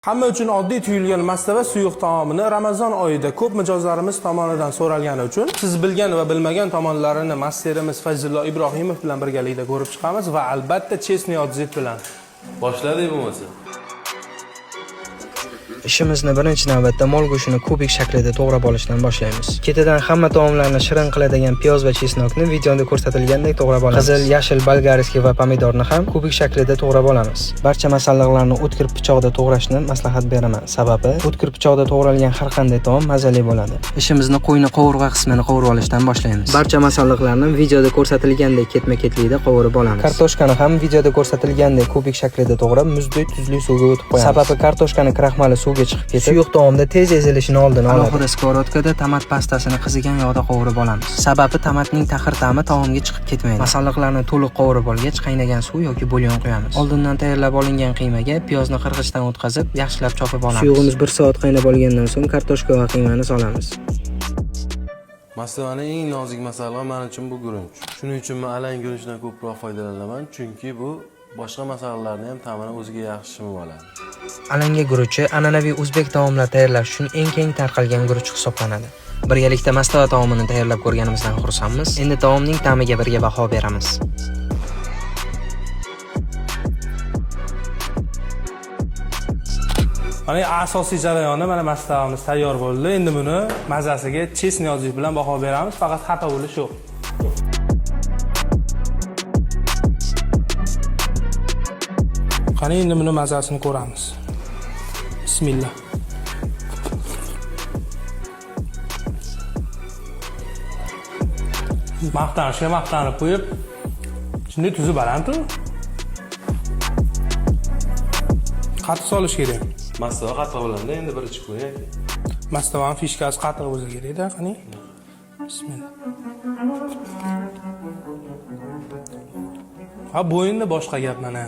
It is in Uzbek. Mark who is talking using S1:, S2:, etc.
S1: Hamma uchun oddiy tuyulgan mastava suyuq taomini Ramazon oyida ko'p mijozlarimiz tomonidan so'ralgani uchun siz bilgan va bilmagan tomonlarini masterimiz Fayzullo Ibrohimov bilan birgalikda ko'rib chiqamiz va albatta chestniy odzet bilan.
S2: Boshladik bo'lmasa.
S3: Ishimizni birinchi navbatda mol go'shtini kubik shaklida to'g'rab olishdan boshlaymiz. Ketidan hamma taomlarni shirin qiladigan piyoz va chesnokni videoda ko'rsatilgandek to'g'rab olamiz. Qizil, yashil, bolgariskiy va pomidorni ham kubik shaklida to'g'rab olamiz. Barcha masalliqlarni o'tkir pichoqda to'g'rashni maslahat beraman. Sababi o'tkir pichoqda to'g'ralgan har qanday taom mazali bo'ladi. Ishimizni qo'yni qovurg'a qismini qovurib olishdan boshlaymiz. Barcha masalliqlarni videoda ko'rsatilgandek ketma-ketlikda qovurib olamiz. Kartoshkani ham videoda ko'rsatilgandek kubik shaklida to'g'rab muzday tuzli suvga o'tib qo'yamiz. Sababi kartoshkani kraxmali suvga chiqib ketib, suyuq taomda tez ezilishini oldini oladi. Alohida skоворodkada tomat pastasini qizigan yog'da qovurib olamiz. Sababi tomatning taxir ta'mi taomga chiqib ketmaydi. Masalliqlarni to'liq qovurib olgach, qaynagan suv yoki bulyon quyamiz. Oldindan tayyorlab olingan qiymaga piyozni qirg'ichdan o'tkazib, yaxshilab chopib olamiz. Suyug'imiz 1 soat qaynab olgandan so'ng kartoshka va qiymani solamiz.
S2: Mastavaning eng nozik masallig'i men uchun bu guruch. Shuning uchun men alang guruchdan ko'proq foydalanaman, chunki bu boshqa masalliqlarni ham ta'mini o'ziga yaxshi shimib oladi.
S3: Alanga guruchi an'anaviy o'zbek taomlari tayyorlash uchun eng keng tarqalgan guruch hisoblanadi. Birgalikda mastava taomini tayyorlab ko'rganimizdan xursandmiz. Endi taomning ta'miga birga baho beramiz.
S1: Mana asosiy jarayoni mana mastavamiz tayyor bo'ldi. Endi buni mazasiga chestniy odzet bilan baho beramiz. Faqat xato bo'lish yo'q. Qani endi buni mazasini ko'ramiz. Bismillah. Maqtanib qo'yib, shunday tuzi baland-ku. Qatiq solish kerak.
S2: Mastava qatiq bo'ladi, endi bir ichib qo'ying.
S1: Mastavaning fishkasi qatiq bo'lsa kerak-da, qani. Bismillah. Ha, bu endi boshqa gap mana.